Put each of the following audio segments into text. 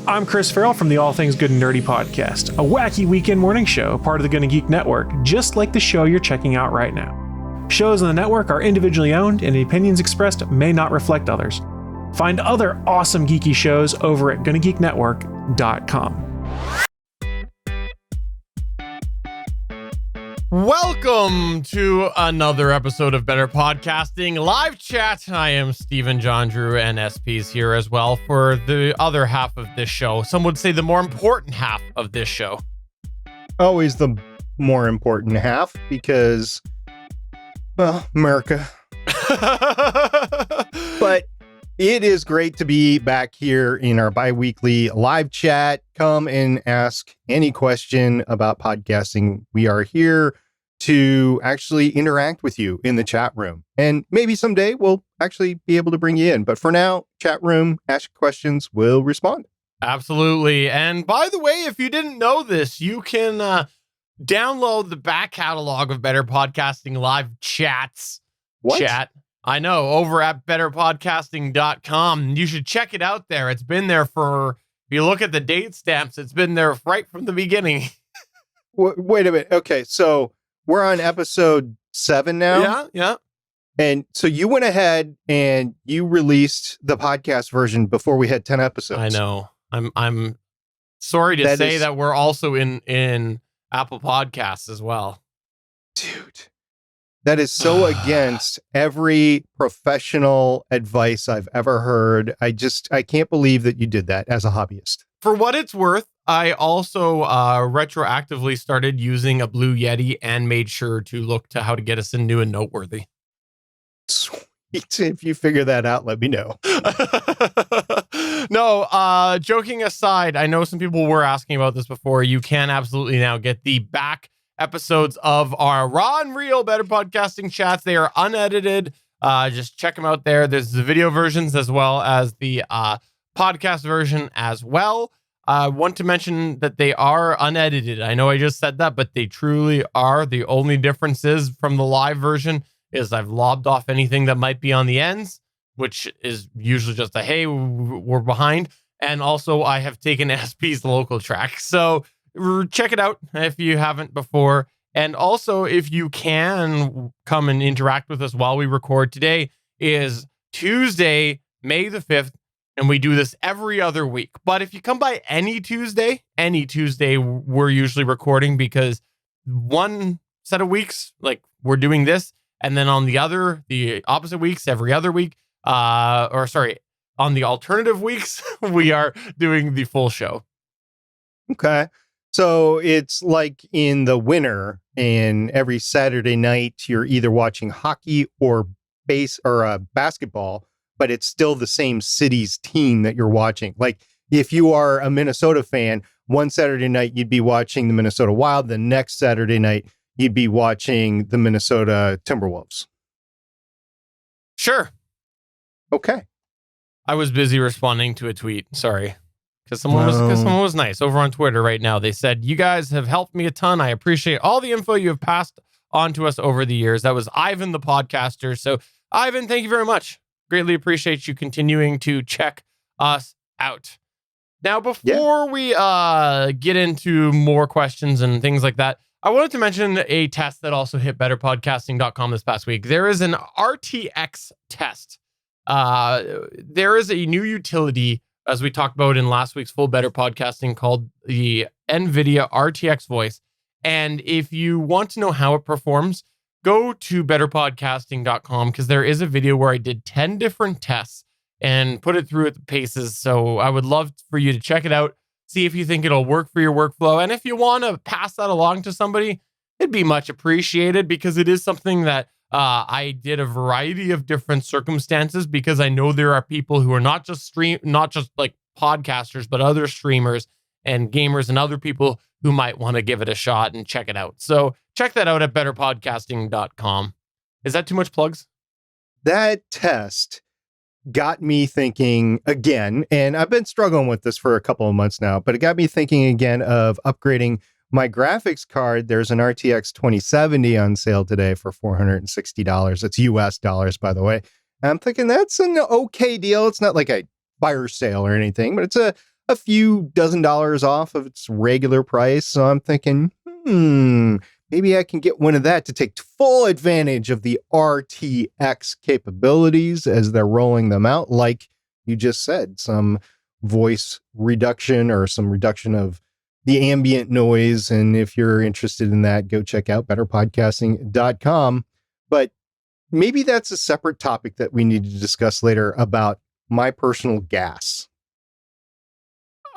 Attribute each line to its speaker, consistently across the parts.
Speaker 1: I'm Chris Farrell from the All Things Good and Nerdy podcast, a wacky weekend morning show, part of the GonnaGeek network, just like the show you're checking out right now. Shows on the network are individually owned, and the opinions expressed may not reflect others. Find other awesome geeky shows over at GonnaGeekNetwork.com.
Speaker 2: Welcome to another episode of Better Podcasting Live Chat. I am Stephen Jondrew, and SP's here as well for the other half of this show. Some would say the more important half of this show.
Speaker 3: Always the more important half because, well, America. But it is great to be back here in our bi-weekly live chat. Come and ask any question about podcasting. We are here to actually interact with you in the chat room. And maybe someday we'll actually be able to bring you in. But for now, chat room, ask questions, we'll respond.
Speaker 2: Absolutely. And by the way, if you didn't know this, you can download the back catalog of Better Podcasting Live Chats.
Speaker 3: What?
Speaker 2: Chat. I know, over at betterpodcasting.com. You should check it out there. It's been there for, if you look at the date stamps, it's been there right from the beginning.
Speaker 3: Wait a minute. Okay, so we're on episode 7 now.
Speaker 2: Yeah.
Speaker 3: And so you went ahead and you released the podcast version before we had 10 episodes.
Speaker 2: I know. I'm sorry to say that we're also in Apple Podcasts as well.
Speaker 3: Dude, that is so against every professional advice I've ever heard. I can't believe that you did that as a hobbyist.
Speaker 2: For what it's worth, I also retroactively started using a Blue Yeti and made sure to look to how to get us in new and noteworthy.
Speaker 3: Sweet. If you figure that out, let me know.
Speaker 2: No, joking aside, I know some people were asking about this before. You can absolutely now get the back episodes of our raw and real Better Podcasting Chats. They are unedited. Just check them out there. There's the video versions as well as the podcast version as well. I want to mention that they are unedited. I know I just said that, but they truly are. The only difference is from the live version is I've lobbed off anything that might be on the ends, which is usually just a, hey, we're behind. And also I have taken SP's local track. So check it out if you haven't before. And also, if you can come and interact with us while we record, today is Tuesday, May the 5th, and we do this every other week. But if you come by any Tuesday, we're usually recording because one set of weeks, like we're doing this, and then on the opposite weeks, every other week, on the alternative weeks, we are doing the full show.
Speaker 3: Okay. So it's like in the winter, and every Saturday night you're either watching hockey or basketball, but it's still the same city's team that you're watching. Like if you are a Minnesota fan, one Saturday night you'd be watching the Minnesota Wild. The next Saturday night you'd be watching the Minnesota Timberwolves.
Speaker 2: Sure.
Speaker 3: Okay.
Speaker 2: I was busy responding to a tweet. Sorry. Because someone was nice over on Twitter right now. They said, you guys have helped me a ton. I appreciate all the info you have passed on to us over the years. That was Ivan, the podcaster. So Ivan, thank you very much. Greatly appreciate you continuing to check us out. Now, before we get into more questions and things like that, I wanted to mention a test that also hit betterpodcasting.com this past week. There is an RTX test. There is a new utility, as we talked about in last week's full Better Podcasting, called the Nvidia RTX Voice. And if you want to know how it performs, go to betterpodcasting.com because there is a video where I did 10 different tests and put it through at the paces. So I would love for you to check it out, see if you think it'll work for your workflow. And if you want to pass that along to somebody, it'd be much appreciated because it is something that I did a variety of different circumstances because I know there are people who are not just like podcasters, but other streamers and gamers and other people who might want to give it a shot and check it out. So check that out at betterpodcasting.com. Is that too much plugs?
Speaker 3: That test got me thinking again, and I've been struggling with this for a couple of months now, but it got me thinking again of upgrading my graphics card. There's an RTX 2070 on sale today for $460. It's US dollars, by the way. And I'm thinking that's an okay deal. It's not like a fire sale or anything, but it's a a few $dozen off of its regular price. So I'm thinking, maybe I can get one of that to take full advantage of the RTX capabilities as they're rolling them out. Like you just said, some voice reduction or some reduction of the ambient noise. And if you're interested in that, go check out betterpodcasting.com. But maybe that's a separate topic that we need to discuss later about my personal gas.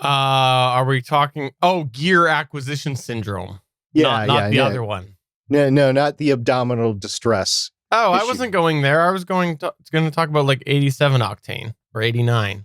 Speaker 2: Are we talking? Oh, gear acquisition syndrome.
Speaker 3: Yeah,
Speaker 2: not the other one.
Speaker 3: No, not the abdominal distress.
Speaker 2: Oh,
Speaker 3: issue.
Speaker 2: I wasn't going there. I was going to talk about like 87 octane or 89.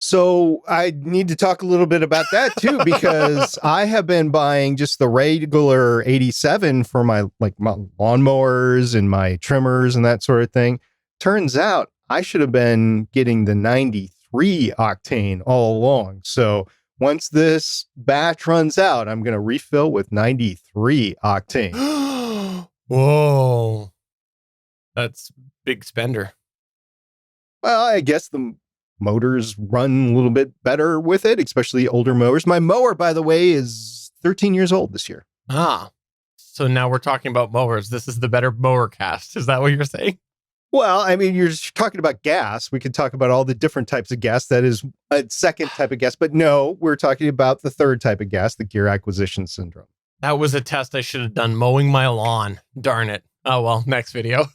Speaker 3: So I need to talk a little bit about that too, because I have been buying just the regular 87 for my lawnmowers and my trimmers and that sort of thing. Turns out I should have been getting the 93 octane all along. So once this batch runs out, I'm going to refill with 93 octane.
Speaker 2: Whoa. That's big spender.
Speaker 3: Well, I guess the motors run a little bit better with it, especially older mowers. My mower, by the way, is 13 years old this year.
Speaker 2: So now we're talking about mowers. This is the better mower cast. Is that what you're saying?
Speaker 3: Well, I mean, you're talking about gas. We could talk about all the different types of gas. That is a second type of gas. But no, we're talking about the third type of gas, the gear acquisition syndrome.
Speaker 2: That was a test I should have done, mowing my lawn. Darn it. Oh, well, next video.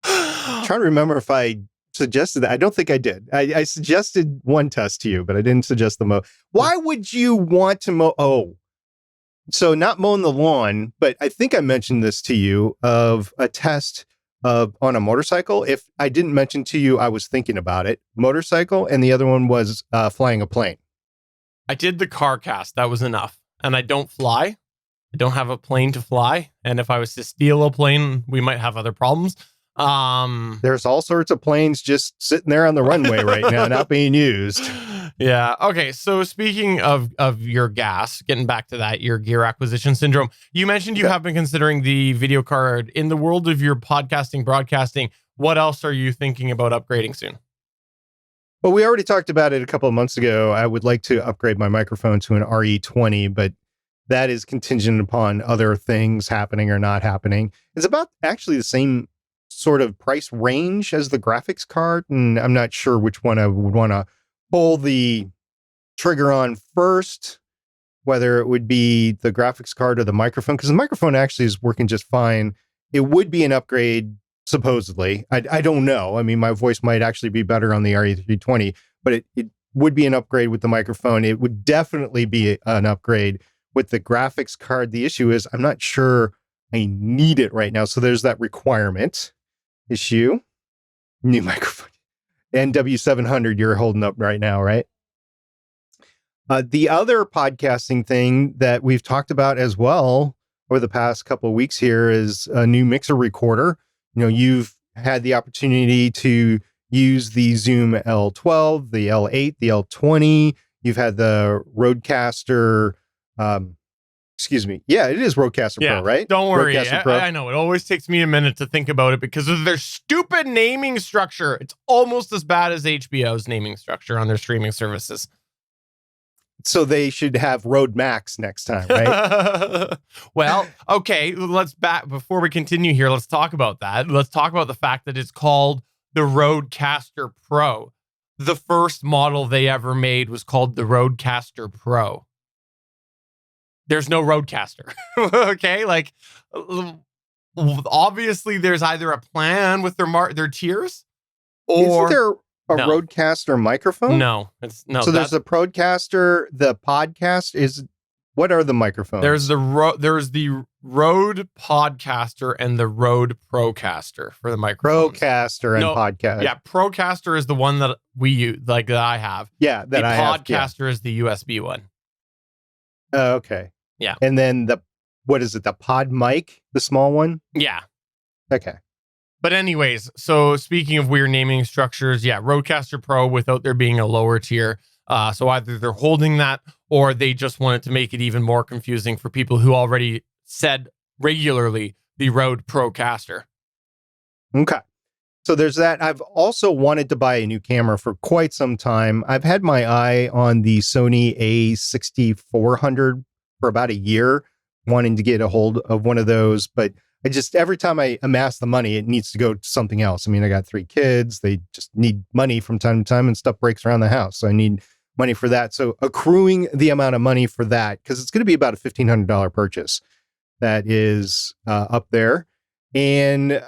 Speaker 3: I'm trying to remember if I suggested that. I don't think I did. I suggested one test to you, but I didn't suggest the mow. Why would you want to mow? Oh, so not mowing the lawn, but I think I mentioned this to you of a test on a motorcycle. If I didn't mention to you, I was thinking about it. Motorcycle, and the other one was flying a plane.
Speaker 2: I did the car cast. That was enough. And I don't fly. I don't have a plane to fly. And if I was to steal a plane, we might have other problems.
Speaker 3: There's all sorts of planes just sitting there on the runway right now, not being used.
Speaker 2: Yeah. Okay. So speaking of your gas, getting back to that, your gear acquisition syndrome, you mentioned you have been considering the video card. In the world of your podcasting, broadcasting, what else are you thinking about upgrading soon?
Speaker 3: Well, we already talked about it a couple of months ago. I would like to upgrade my microphone to an RE20, but that is contingent upon other things happening or not happening. It's about actually the same sort of price range as the graphics card, and I'm not sure which one I would want to pull the trigger on first, whether it would be the graphics card or the microphone, because the microphone actually is working just fine. It would be an upgrade, supposedly. I don't know. I mean, my voice might actually be better on the RE320, but it would be an upgrade with the microphone. It would definitely be an upgrade with the graphics card. The issue is I'm not sure I need it right now. So there's that requirement issue. New microphone. NW700 you're holding up right now, right? The other podcasting thing that we've talked about as well over the past couple of weeks here is a new mixer recorder. You know, you've had the opportunity to use the Zoom L12, the L8, the L20. You've had the Rodecaster. Excuse me. Yeah, it is Rodecaster Pro, right?
Speaker 2: Don't worry.
Speaker 3: Rodecaster
Speaker 2: I know. It always takes me a minute to think about it because of their stupid naming structure. It's almost as bad as HBO's naming structure on their streaming services.
Speaker 3: So they should have Rode Max next time, right?
Speaker 2: Well, okay. Before we continue here, let's talk about that. Let's talk about the fact that it's called the Rodecaster Pro. The first model they ever made was called the Rodecaster Pro. There's no Rodecaster. Okay, like obviously there's either a plan with their tiers, or
Speaker 3: isn't there a Rodecaster microphone?
Speaker 2: No, it's no.
Speaker 3: So there's the Prodecaster, the podcast is. What are the microphones?
Speaker 2: There's the Rode Podcaster and the Rode Procaster for the microphones.
Speaker 3: Procaster and podcast.
Speaker 2: Yeah, Procaster is the one that we use, like that I have.
Speaker 3: Yeah, that I have.
Speaker 2: Podcaster is the USB one.
Speaker 3: Okay.
Speaker 2: Yeah.
Speaker 3: And then what is it? The pod mic, the small one?
Speaker 2: Yeah.
Speaker 3: Okay.
Speaker 2: But anyways, so speaking of weird naming structures, yeah, Rodecaster Pro without there being a lower tier. So either they're holding that or they just wanted to make it even more confusing for people who already said regularly the Rode Procaster.
Speaker 3: Okay. So there's that. I've also wanted to buy a new camera for quite some time. I've had my eye on the Sony A6400 for about a year, wanting to get a hold of one of those. But every time I amass the money, it needs to go to something else. I mean, I got 3 kids. They just need money from time to time and stuff breaks around the house. So I need money for that. So accruing the amount of money for that, because it's going to be about a $1,500 purchase that is up there. And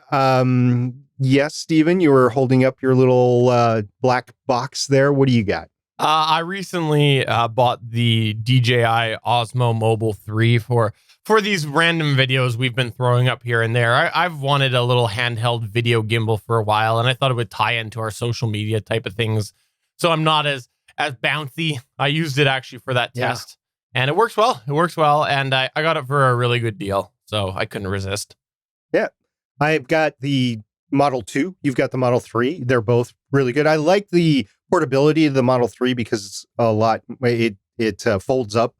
Speaker 3: yes, Stephen, you were holding up your little black box there. What do you got?
Speaker 2: I recently bought the DJI Osmo Mobile 3 for these random videos we've been throwing up here and there. I've wanted a little handheld video gimbal for a while, and I thought it would tie into our social media type of things. So I'm not as bouncy. I used it actually for that test, and it works well. It works well, and I got it for a really good deal, so I couldn't resist.
Speaker 3: Yeah. I've got the Model 2. You've got the Model 3. They're both really good. I like the portability of the Model 3 because it's a lot, it folds up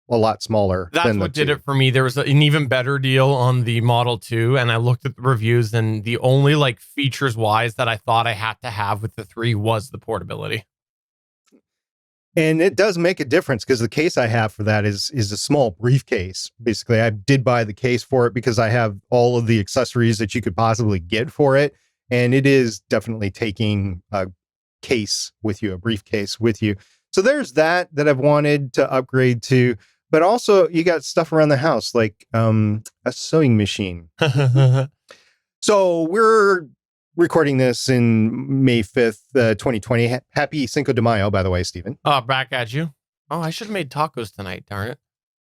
Speaker 3: a lot smaller.
Speaker 2: That's what did it for me. There was an even better deal on the Model 2, and I looked at the reviews, and the only like features wise that I thought I had to have with the 3 was the portability.
Speaker 3: And it does make a difference because the case I have for that is a small briefcase. Basically, I did buy the case for it because I have all of the accessories that you could possibly get for it. And it is definitely taking a case with you, a briefcase with you. So there's that I've wanted to upgrade to. But also, you got stuff around the house like a sewing machine. So we're recording this in May 5th, 2020. Happy Cinco de Mayo, by the way, Stephen.
Speaker 2: Oh, back at you. Oh, I should have made tacos tonight, darn it.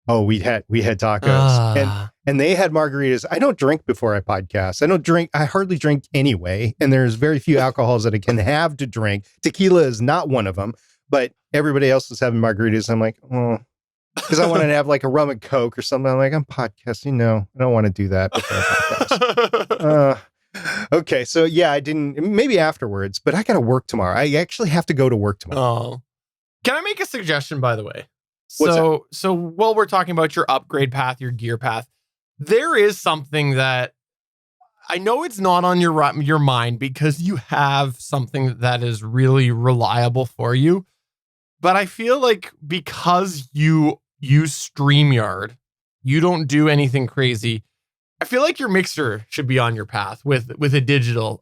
Speaker 3: Oh, we had tacos. And they had margaritas. I don't drink before I podcast. I hardly drink anyway. And there's very few alcohols that I can have to drink. Tequila is not one of them, but everybody else is having margaritas. I'm like, oh, because I wanted to have like a rum and Coke or something. I'm like, I'm podcasting. No, I don't want to do that before I podcast. Okay, so yeah, I didn't, maybe afterwards, but I got to work tomorrow. I actually have to go to work tomorrow.
Speaker 2: Oh, can I make a suggestion, by the way?
Speaker 3: What's
Speaker 2: so while we're talking about your upgrade path, your gear path, there is something that I know it's not on your mind because you have something that is really reliable for you. But I feel like because you use StreamYard, you don't do anything crazy. I feel like your mixer should be on your path with a digital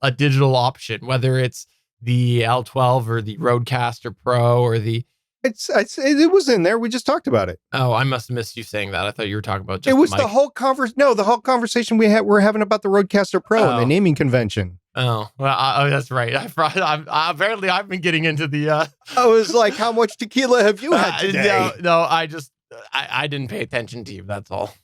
Speaker 2: option, whether it's the L12 or the Rodecaster Pro or the.
Speaker 3: It was in there. We just talked about it.
Speaker 2: Oh, I must have missed you saying that. I thought you were talking about just
Speaker 3: it was
Speaker 2: the
Speaker 3: whole conversation we're having about the Rodecaster Pro and the naming convention.
Speaker 2: Oh, well, that's right. Apparently I've been getting into the.
Speaker 3: I was like, how much tequila have you had today?
Speaker 2: No, I didn't pay attention to you. That's all.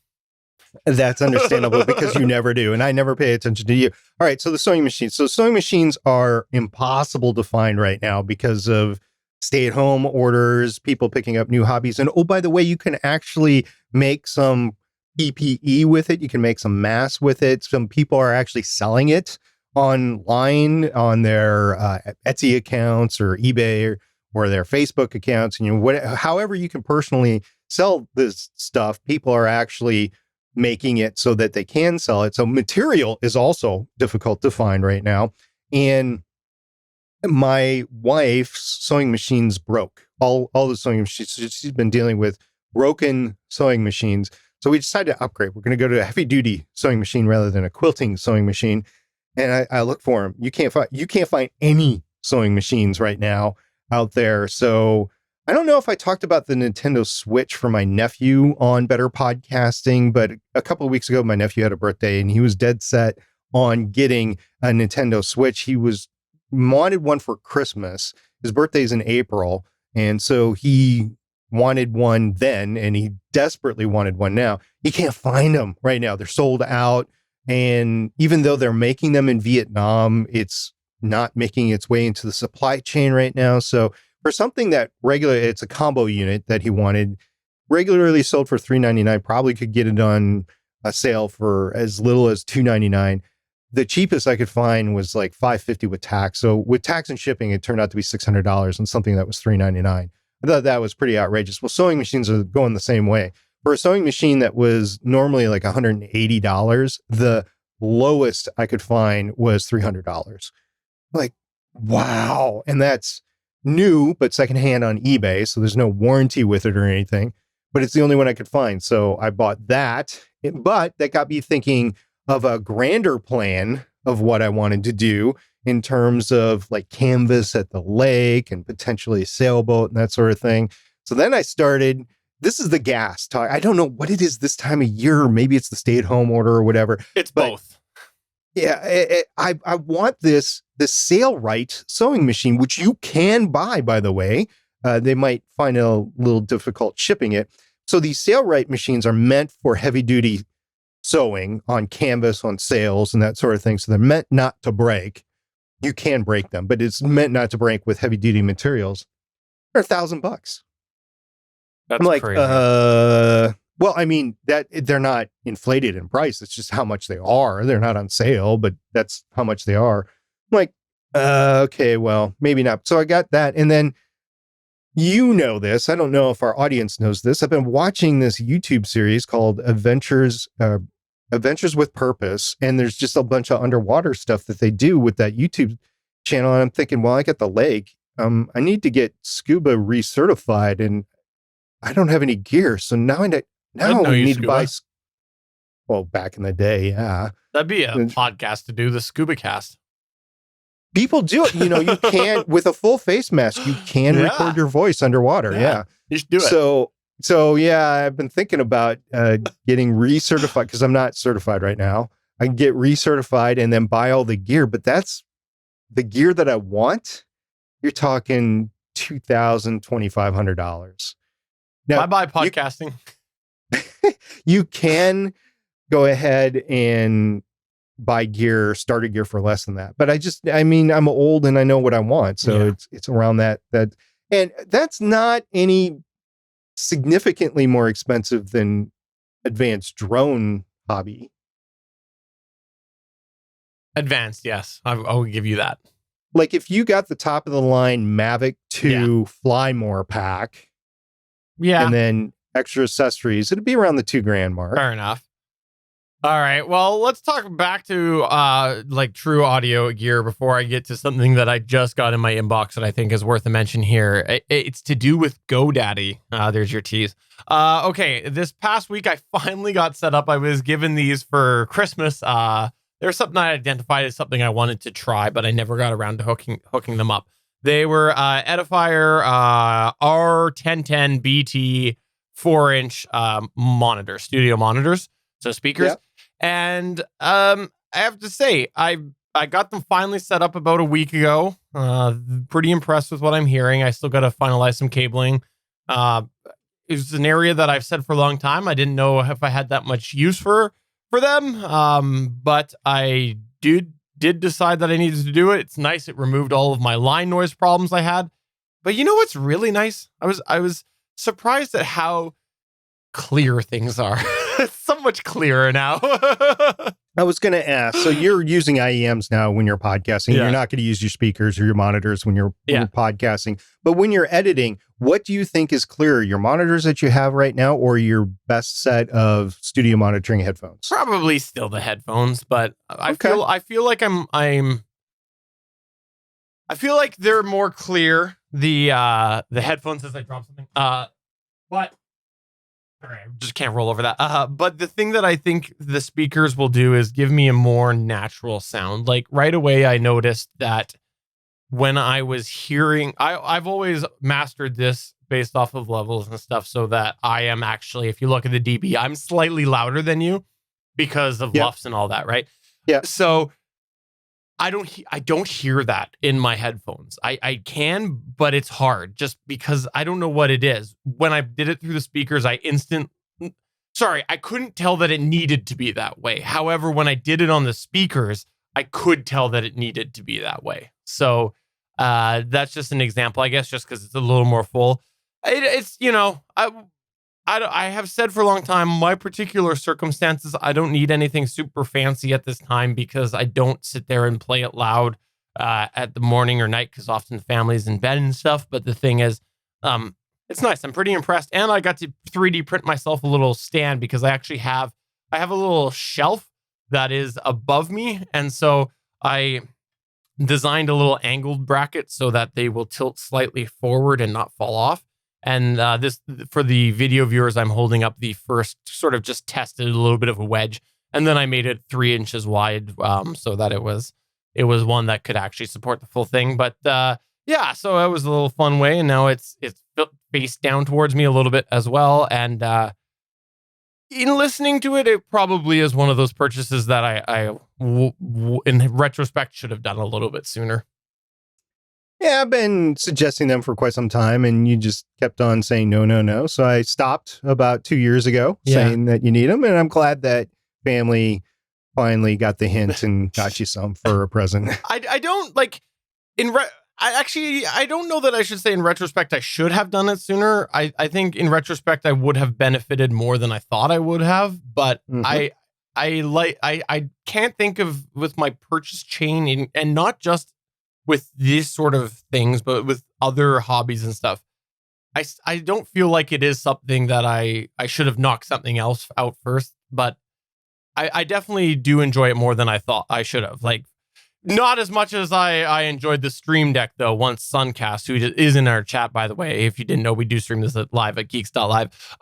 Speaker 3: That's understandable because you never do. And I never pay attention to you. All right. So the sewing machines. So sewing machines are impossible to find right now because of stay-at-home orders, people picking up new hobbies. And oh, by the way, you can actually make some PPE with it. You can make some masks with it. Some people are actually selling it online on their Etsy accounts or eBay or their Facebook accounts. And however you can personally sell this stuff, people are actually making it so that they can sell it. So material is also difficult to find right now. And my wife's sewing machines broke. All the sewing machines. She's been dealing with broken sewing machines. So we decided to upgrade. We're going to go to a heavy duty sewing machine rather than a quilting sewing machine. And I look for them. You can't find any sewing machines right now out there. So I don't know if I talked about the Nintendo Switch for my nephew on Better Podcasting, but a couple of weeks ago, my nephew had a birthday and he was dead set on getting a Nintendo Switch. He wanted one for Christmas. His birthday's in April. And so he wanted one then, and he desperately wanted one now. He can't find them right now. They're sold out. And even though they're making them in Vietnam, it's not making its way into the supply chain right now. So for something that it's a combo unit that he wanted, regularly sold for $399, probably could get it on a sale for as little as $299. The cheapest I could find was like $550 with tax. So with tax and shipping, it turned out to be $600 on something that was $399. I thought that was pretty outrageous. Well, sewing machines are going the same way. For a sewing machine that was normally like $180, the lowest I could find was $300. Like, wow. And that's new, but secondhand on eBay. So there's no warranty with it or anything, but it's the only one I could find. So I bought that. But that got me thinking of a grander plan of what I wanted to do in terms of like canvas at the lake and potentially a sailboat and that sort of thing. So then I started, this is the gas talk. I don't know what it is this time of year. Maybe it's the stay-at-home order or whatever.
Speaker 2: It's both.
Speaker 3: Yeah, I want this Sailrite sewing machine, which you can buy, by the way. They might find it a little difficult shipping it. So these Sailrite machines are meant for heavy-duty sewing on canvas, on sails, and that sort of thing. So they're meant not to break. You can break them, but it's meant not to break with heavy-duty materials. They're $1,000.
Speaker 2: That's
Speaker 3: I'm like,
Speaker 2: crazy.
Speaker 3: well, I mean, that they're not inflated in price. It's just how much they are. They're not on sale, but that's how much they are. I'm like, okay, well, maybe not. So I got that. And then you know this. I don't know if our audience knows this. I've been watching this YouTube series called Adventures with Purpose. And there's just a bunch of underwater stuff that they do with that YouTube channel. And I'm thinking, well, I got the lake. I need to get scuba recertified, and I don't have any gear. So now I need to buy. Well, back in the day, yeah.
Speaker 2: That'd be a podcast to do, the Scuba Cast.
Speaker 3: People do it. You can, with a full face mask, you can record your voice underwater. Yeah.
Speaker 2: You should do it.
Speaker 3: So yeah, I've been thinking about getting recertified because I'm not certified right now. I can get recertified and then buy all the gear, but that's the gear that I want. You're talking $2,000, $2,500. Now,
Speaker 2: bye podcasting.
Speaker 3: You can go ahead and buy gear, starter gear for less than that. But I'm old and I know what I want. So it's around that. And that's not any significantly more expensive than advanced drone hobby.
Speaker 2: Advanced, yes. I'll give you that.
Speaker 3: Like if you got the top of the line Mavic 2 Fly More pack, and then extra accessories, it'd be around the $2,000 mark.
Speaker 2: Fair enough. All right. Well, let's talk back to like true audio gear before I get to something that I just got in my inbox that I think is worth a mention here. It's to do with GoDaddy. There's your tease. Okay. This past week, I finally got set up. I was given these for Christmas. There's something I identified as something I wanted to try, but I never got around to hooking them up. They were Edifier R1010 BT 4-inch monitor, studio monitors, so speakers. Yeah. And I have to say, I got them finally set up about a week ago. Pretty impressed with what I'm hearing. I still got to finalize some cabling. It's an area that I've said for a long time. I didn't know if I had that much use for them, but I did decide that I needed to do it. It's nice. It removed all of my line noise problems I had. But you know what's really nice? I was surprised at how clear things are. It's so much clearer now.
Speaker 3: I was going to ask, so you're using IEMs now when you're podcasting. You're not going to use your speakers or your monitors when you're podcasting. But when you're editing, what do you think is clearer, your monitors that you have right now or your best set of studio monitoring headphones?
Speaker 2: Probably still the headphones, but I feel like I feel like they're more clear, the headphones, as I drop something. But all right, I just can't roll over that. But the thing that I think the speakers will do is give me a more natural sound. Like right away, I noticed that when I was hearing, I've always mastered this based off of levels and stuff, so that I am actually, if you look at the dB, I'm slightly louder than you because of LUFS and all that, right?
Speaker 3: Yeah.
Speaker 2: So I don't hear that in my headphones. I can, but it's hard just because I don't know what it is. When I did it through the speakers, I couldn't tell that it needed to be that way. However, when I did it on the speakers, I could tell that it needed to be that way. So that's just an example, I guess, just because it's a little more full. It's, I have said for a long time, my particular circumstances, I don't need anything super fancy at this time because I don't sit there and play it loud at the morning or night because often the family's in bed and stuff. But the thing is, it's nice. I'm pretty impressed. And I got to 3D print myself a little stand because I have a little shelf that is above me. And so designed a little angled bracket so that they will tilt slightly forward and not fall off. And this, for the video viewers, I'm holding up the first sort of just tested a little bit of a wedge, and then I made it 3 inches wide, so that it was one that could actually support the full thing. But yeah, so it was a little fun way, and now it's faced down towards me a little bit as well. And in listening to it, it probably is one of those purchases that I in retrospect should have done a little bit sooner.
Speaker 3: Yeah, I've been suggesting them for quite some time, and you just kept on saying no. So I stopped about 2 years ago saying that you need them, and I'm glad that family finally got the hint and got you some for a present.
Speaker 2: I don't like I don't know that I should say in retrospect I should have done it sooner. I think in retrospect I would have benefited more than I thought I would have, but I can't think of with my purchase chain and not just with these sort of things, but with other hobbies and stuff. I don't feel like it is something that I should have knocked something else out first, but I definitely do enjoy it more than I thought I should have. Like, not as much as I enjoyed the Stream Deck, though. Once Suncast, who is in our chat, by the way, if you didn't know, we do stream this live at Geeks.Live.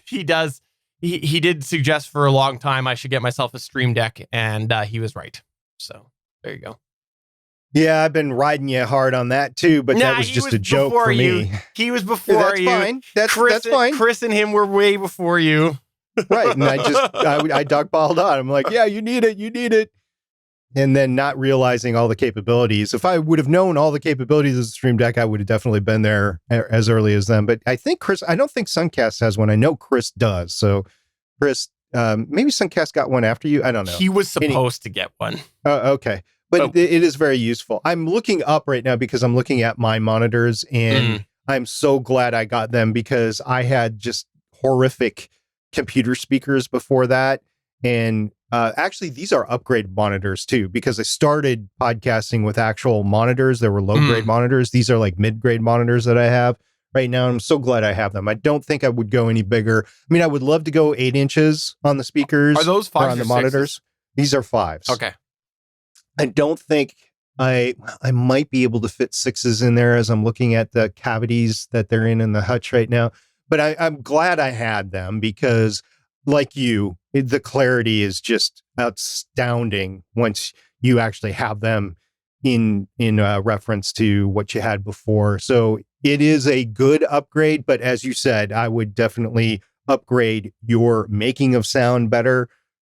Speaker 2: He did suggest for a long time I should get myself a Stream Deck, and he was right. So there you go.
Speaker 3: Yeah, I've been riding you hard on that too, but that was just a joke for me.
Speaker 2: He was before you.
Speaker 3: Fine. That's fine.
Speaker 2: Chris and him were way before you.
Speaker 3: Right, and I dogpiled on. I'm like, yeah, you need it. And then not realizing all the capabilities. If I would have known all the capabilities of the Stream Deck, I would have definitely been there as early as them. But I think I don't think Suncast has one. I know Chris does. So Chris, maybe Suncast got one after you. I don't know.
Speaker 2: He was supposed to get one.
Speaker 3: Okay. But it is very useful. I'm looking up right now because I'm looking at my monitors, and I'm so glad I got them because I had just horrific computer speakers before that. And actually, these are upgrade monitors too, because I started podcasting with actual monitors. There were low-grade monitors. These are like mid-grade monitors that I have right now. And I'm so glad I have them. I don't think I would go any bigger. I mean, I would love to go 8 inches on the speakers.
Speaker 2: Are those 5s
Speaker 3: or on the monitors? These are 5s.
Speaker 2: Okay.
Speaker 3: I don't think I might be able to fit 6s in there as I'm looking at the cavities that they're in the hutch right now. But I'm glad I had them because, like you, the clarity is just astounding once you actually have them in reference to what you had before. So it is a good upgrade, but as you said, I would definitely upgrade your making of sound better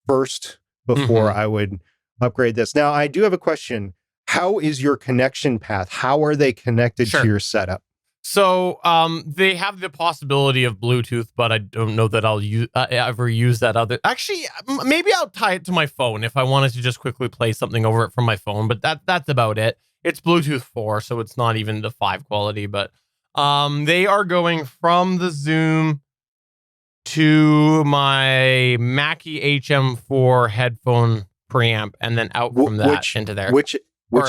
Speaker 3: first before I would upgrade this. Now, I do have a question. How is your connection path? How are they connected to your setup?
Speaker 2: So they have the possibility of Bluetooth, but I don't know that I'll ever use that other. Actually, maybe I'll tie it to my phone if I wanted to just quickly play something over it from my phone. But that's about it. It's Bluetooth 4, so it's not even the 5 quality. But they are going from the Zoom to my Mackie HM4 headphone preamp, and then out from that into there.
Speaker 3: Which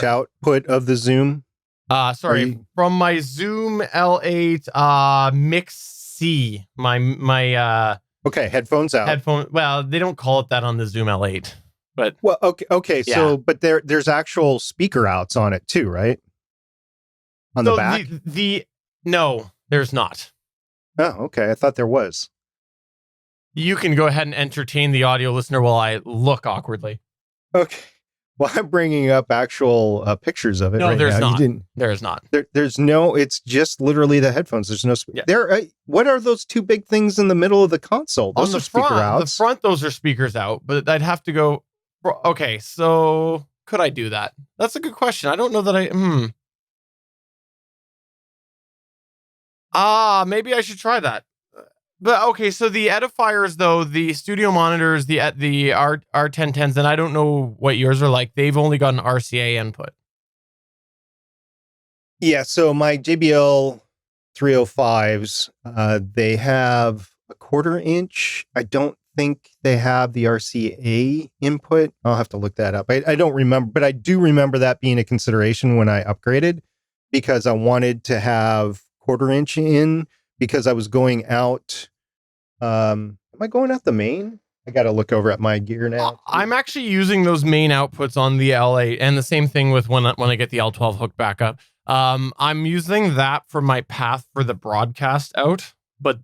Speaker 3: output of the Zoom?
Speaker 2: From my Zoom L8 Mix C. My
Speaker 3: okay, headphones out.
Speaker 2: Well, they don't call it that on the Zoom L8, but
Speaker 3: okay. Yeah. So, but there's actual speaker outs on it too, right? On the back.
Speaker 2: No, there's not.
Speaker 3: Oh, okay. I thought there was.
Speaker 2: You can go ahead and entertain the audio listener while I look awkwardly.
Speaker 3: Okay. Well, I'm bringing up actual pictures of it.
Speaker 2: No,
Speaker 3: right
Speaker 2: there's
Speaker 3: now.
Speaker 2: not. There is not.
Speaker 3: There's no. It's just literally the headphones. There's no. What are those two big things in the middle of the console? Those are speaker outs.
Speaker 2: The front, those are speakers out. But I'd have to go. Okay, so could I do that? That's a good question. I don't know that maybe I should try that. But okay, so the edifiers, though, the studio monitors, the R1010s, and I don't know what yours are like. They've only got an RCA input.
Speaker 3: Yeah, so my JBL 305s, they have a 1/4 inch. I don't think they have the RCA input. I'll have to look that up. I don't remember, but I do remember that being a consideration when I upgraded because I wanted to have 1/4 inch in. Because I was going out, am I going out the main? I got to look over at my gear now.
Speaker 2: I'm actually using those main outputs on the L8, and the same thing with when I get the L12 hooked back up. I'm using that for my path for the broadcast out, but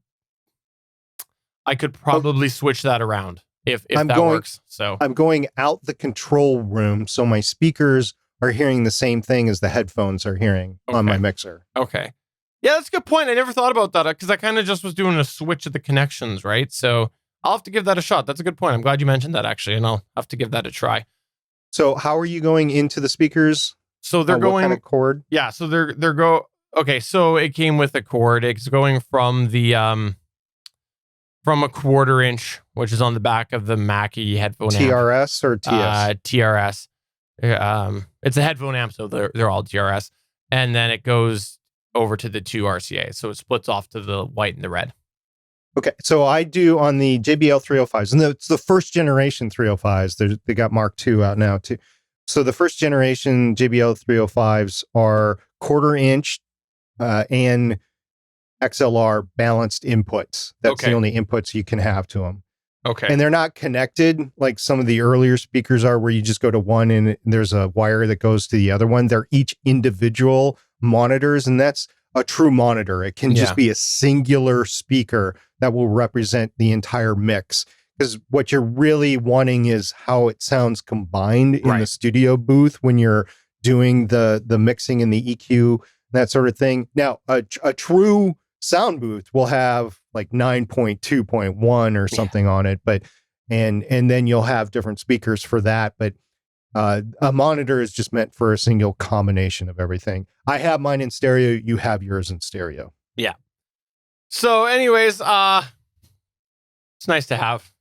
Speaker 2: I could probably switch that around if that works. So
Speaker 3: I'm going out the control room, so my speakers are hearing the same thing as the headphones are hearing on my mixer.
Speaker 2: Okay. Yeah, that's a good point. I never thought about that because I kind of just was doing a switch of the connections, right? So I'll have to give that a shot. That's a good point. I'm glad you mentioned that, actually, and I'll have to give that a try.
Speaker 3: So how are you going into the speakers?
Speaker 2: So they're going...
Speaker 3: What kind of cord?
Speaker 2: Yeah, so Okay, so it came with a cord. It's going from the... from a 1/4 inch, which is on the back of the Mackie headphone
Speaker 3: TRS
Speaker 2: amp.
Speaker 3: or TS?
Speaker 2: TRS. It's a headphone amp, so they're all TRS. And then it goes over to the 2 RCA. So it splits off to the white and the red.
Speaker 3: Okay, so I do on the JBL 305s, and it's the first generation 305s. They got Mark II out now too. So the first generation JBL 305s are 1/4 inch and XLR balanced inputs. That's the only inputs you can have to them.
Speaker 2: Okay.
Speaker 3: And they're not connected like some of the earlier speakers are, where you just go to one and there's a wire that goes to the other one. They're each individual monitors, and that's a true monitor. It can just be a singular speaker that will represent the entire mix. Because what you're really wanting is how it sounds combined in the studio booth when you're doing the mixing and the EQ, that sort of thing. Now, a true sound booth will have like 9.2.1 or something on it, but and then you'll have different speakers for that. But a monitor is just meant for a single combination of everything. I have mine in stereo. You have yours in stereo.
Speaker 2: Yeah. So anyways, it's nice to have.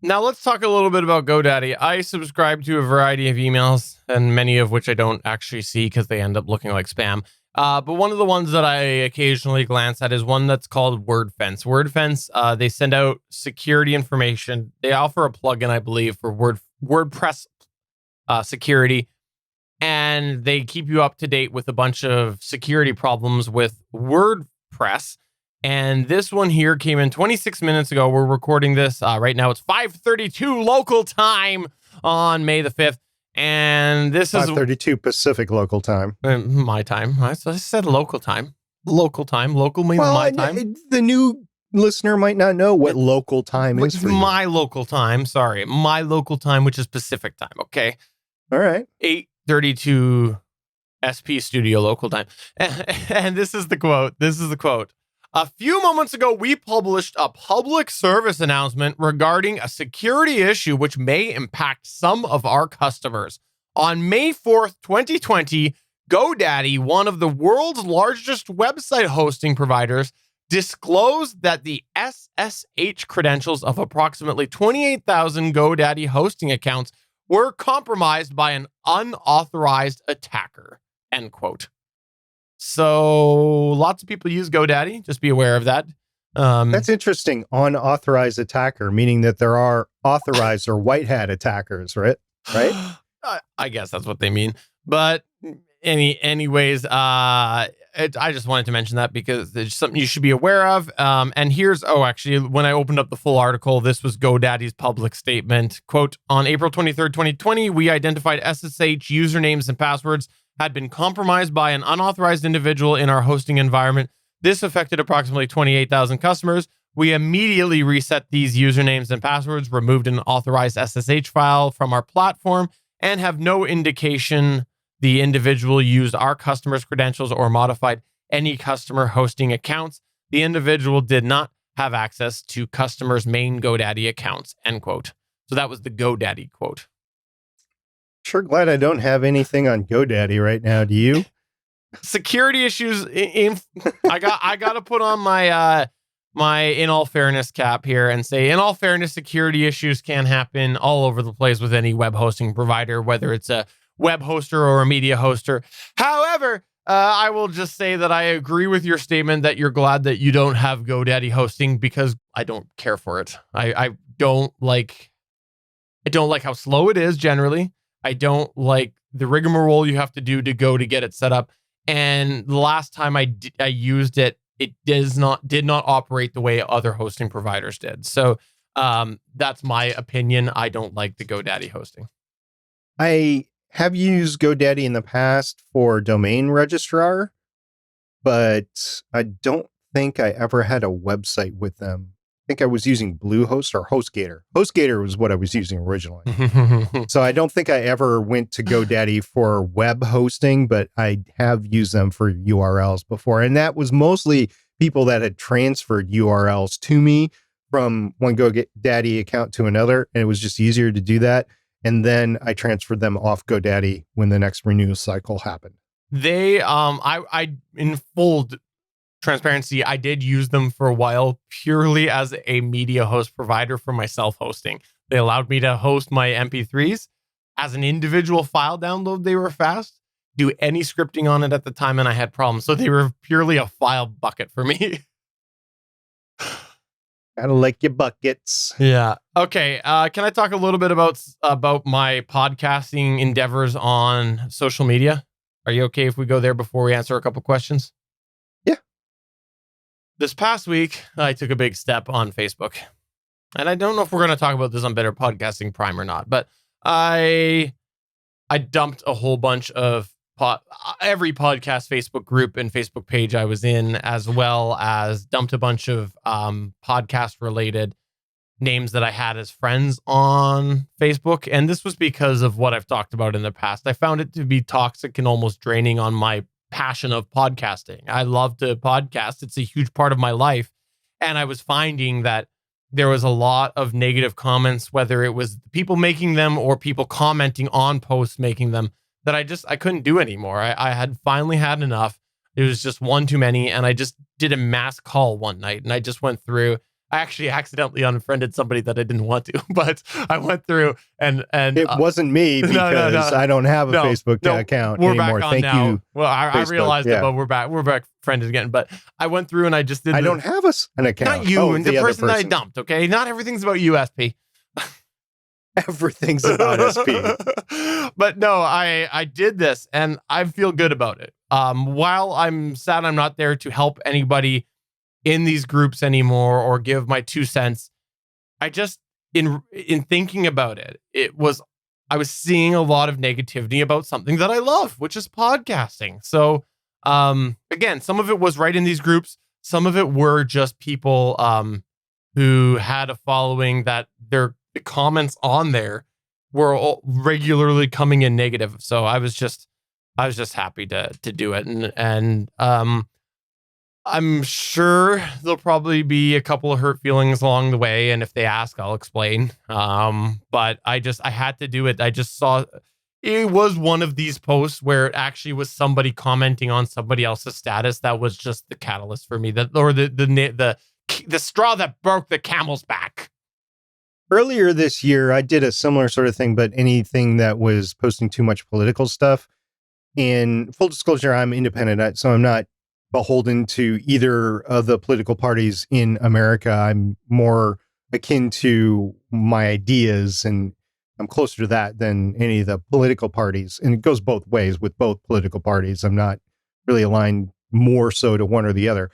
Speaker 2: Now let's talk a little bit about GoDaddy. I subscribe to a variety of emails, and many of which I don't actually see because they end up looking like spam. But one of the ones that I occasionally glance at is one that's called WordFence. WordFence, they send out security information. They offer a plugin, I believe, for WordPress security, and they keep you up to date with a bunch of security problems with WordPress. And this one here came in 26 minutes ago. We're recording this right now. It's 5:32 local time on May the 5th. And this is
Speaker 3: 5:32 Pacific local time.
Speaker 2: My time. I said local time. Local time. Local means my time.
Speaker 3: The new listener might not know what local time is for you.
Speaker 2: My local time. Sorry. My local time, which is Pacific time. Okay.
Speaker 3: All right.
Speaker 2: 8:32 SP Studio local time. And this is the quote. A few moments ago, we published a public service announcement regarding a security issue which may impact some of our customers. On May 4th, 2020, GoDaddy, one of the world's largest website hosting providers, disclosed that the SSH credentials of approximately 28,000 GoDaddy hosting accounts were compromised by an unauthorized attacker. End quote. So lots of people use GoDaddy. Just be aware of that.
Speaker 3: That's interesting. Unauthorized attacker, meaning that there are authorized or white hat attackers, right? Right?
Speaker 2: I guess that's what they mean. But anyways, I just wanted to mention that because it's something you should be aware of. And here's, actually, when I opened up the full article, this was GoDaddy's public statement. Quote, on April 23rd, 2020, we identified SSH usernames and passwords had been compromised by an unauthorized individual in our hosting environment. This affected approximately 28,000 customers. We immediately reset these usernames and passwords, removed an authorized SSH file from our platform, and have no indication the individual used our customers' credentials or modified any customer hosting accounts. The individual did not have access to customers' main GoDaddy accounts, end quote. So that was the GoDaddy quote.
Speaker 3: Sure glad I don't have anything on GoDaddy right now. Do you?
Speaker 2: Security issues. I got to put on my my in all fairness cap here and say, in all fairness, security issues can happen all over the place with any web hosting provider, whether it's a web hoster or a media hoster. However, I will just say that I agree with your statement that you're glad that you don't have GoDaddy hosting, because I don't care for it. I don't like how slow it is generally. I don't like the rigmarole you have to do to get it set up. And the last time I used it, it did not operate the way other hosting providers did. So That's my opinion. I don't like the GoDaddy hosting.
Speaker 3: I have used GoDaddy in the past for domain registrar, but I don't think I ever had a website with them. I think I was using Bluehost or HostGator. HostGator was what I was using originally. So I don't think I ever went to GoDaddy for web hosting, but I have used them for URLs before. And that was mostly people that had transferred URLs to me from one GoDaddy account to another. And it was just easier to do that. And then I transferred them off GoDaddy when the next renewal cycle happened.
Speaker 2: They, I in full transparency, I did use them for a while purely as a media host provider for my self-hosting. They allowed me to host my MP3s as an individual file download. They were fast. Do any scripting on it at the time, and I had problems. So they were purely a file bucket for me.
Speaker 3: Gotta like your buckets.
Speaker 2: Yeah. Okay. Can I talk a little bit about my podcasting endeavors on social media? Are you okay if we go there before we answer a couple questions?
Speaker 3: Yeah.
Speaker 2: This past week, I took a big step on Facebook. And I don't know if we're going to talk about this on Better Podcasting Prime or not, but I dumped a whole bunch of every podcast Facebook group and Facebook page I was in, as well as dumped a bunch of podcast related names that I had as friends on Facebook. And this was because of what I've talked about in the past. I found it to be toxic and almost draining on my passion of podcasting. I love to podcast. It's a huge part of my life. And I was finding that there was a lot of negative comments, whether it was people making them or people commenting on posts making them, that I couldn't do anymore. I had finally had enough. It was just one too many. And I just did a mass call one night, and I just went through. I actually accidentally unfriended somebody that I didn't want to, but I went through and
Speaker 3: it wasn't me because I don't have a Facebook account
Speaker 2: we're
Speaker 3: anymore.
Speaker 2: Back on
Speaker 3: Thank
Speaker 2: now.
Speaker 3: you.
Speaker 2: Well, I realized it, but we're back friends again. But I went through and I just did.
Speaker 3: I don't have an account.
Speaker 2: Not you, and the person that I
Speaker 3: person.
Speaker 2: dumped. Okay, not everything's about you, SP.
Speaker 3: Everything's about SP.
Speaker 2: But no, I did this and I feel good about it. While I'm sad I'm not there to help anybody in these groups anymore or give my 2 cents, I just in thinking about it, I was seeing a lot of negativity about something that I love, which is podcasting. So again, some of it was right in these groups, some of it were just people who had a following that the comments on there were all regularly coming in negative. So I was just happy to do it. And I'm sure there'll probably be a couple of hurt feelings along the way. And if they ask, I'll explain. But I had to do it. I just saw it was one of these posts where it actually was somebody commenting on somebody else's status. That was just the catalyst for me, the straw that broke the camel's back.
Speaker 3: Earlier this year, I did a similar sort of thing, but anything that was posting too much political stuff. In full disclosure, I'm independent, so I'm not beholden to either of the political parties in America. I'm more akin to my ideas, and I'm closer to that than any of the political parties. And it goes both ways with both political parties. I'm not really aligned more so to one or the other.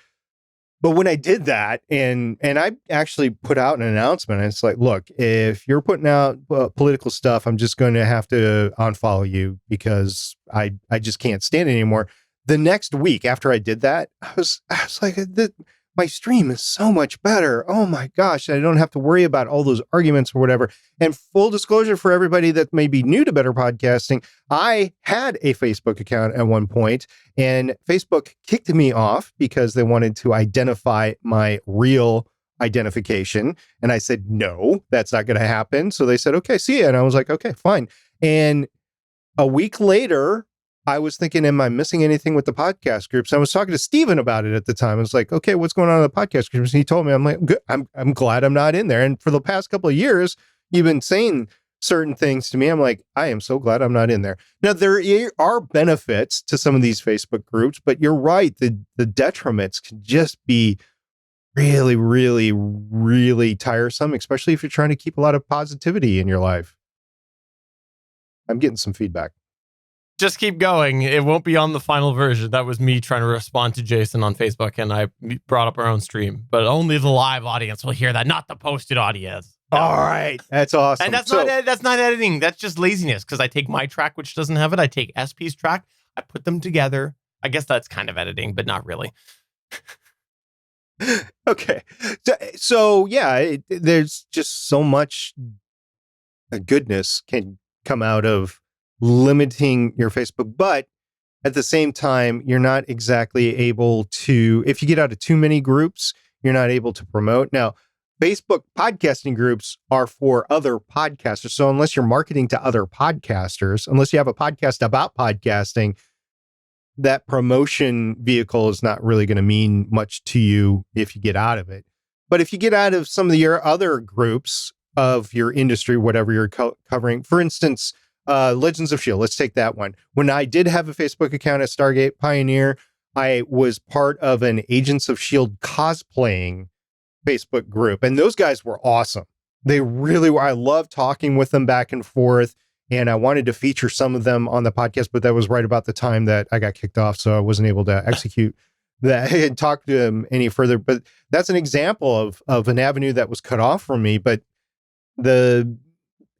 Speaker 3: But when I did that, and I actually put out an announcement, it's like, look, if you're putting out political stuff, I'm just going to have to unfollow you because I just can't stand it anymore. The next week after I did that, I was like, my stream is so much better. Oh my gosh, I don't have to worry about all those arguments or whatever. And full disclosure for everybody that may be new to Better Podcasting, I had a Facebook account at one point, and Facebook kicked me off because they wanted to identify my real identification. And I said, no, that's not going to happen. So they said, okay, see ya. And I was like, okay, fine. And a week later, I was thinking, am I missing anything with the podcast groups? I was talking to Steven about it at the time. I was like, okay, what's going on in the podcast groups? And he told me, I'm like, good. I'm glad I'm not in there. And for the past couple of years, you've been saying certain things to me. I'm like, I am so glad I'm not in there. Now, there are benefits to some of these Facebook groups, but you're right. The detriments can just be really, really, really tiresome, especially if you're trying to keep a lot of positivity in your life. I'm getting some feedback.
Speaker 2: just keep going. It won't be on the final version. That was me trying to respond to Jason on Facebook, and I brought up our own stream. But only the live audience will hear that, not the posted audience. No.
Speaker 3: All right, that's awesome.
Speaker 2: And that's not editing. That's just laziness, because I take my track, which doesn't have it. I take SP's track. I put them together. I guess that's kind of editing, but not really.
Speaker 3: Okay. So yeah, there's just so much goodness can come out of limiting your Facebook, but at the same time, you're not exactly able to, if you get out of too many groups, you're not able to promote. Now, Facebook podcasting groups are for other podcasters. So unless you're marketing to other podcasters, unless you have a podcast about podcasting, that promotion vehicle is not really going to mean much to you if you get out of it. But if you get out of some of your other groups of your industry, whatever you're covering, for instance, Legends of S.H.I.E.L.D., let's take that one. When I did have a Facebook account at Stargate Pioneer, I was part of an Agents of S.H.I.E.L.D. cosplaying Facebook group, and those guys were awesome. They really were. I loved talking with them back and forth. And I wanted to feature some of them on the podcast, but that was right about the time that I got kicked off. So I wasn't able to execute that and talk to them any further. But that's an example of an avenue that was cut off from me. But the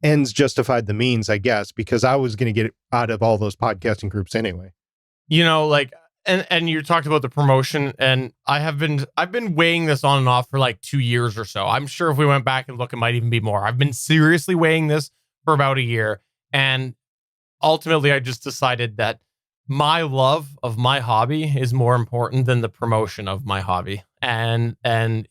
Speaker 3: ends justified the means, I guess, because I was going to get out of all those podcasting groups anyway.
Speaker 2: You know, like, and you talked about the promotion, and I've been weighing this on and off for like 2 years or so. I'm sure if we went back and look, it might even be more. I've been seriously weighing this for about a year. And ultimately, I just decided that my love of my hobby is more important than the promotion of my hobby. And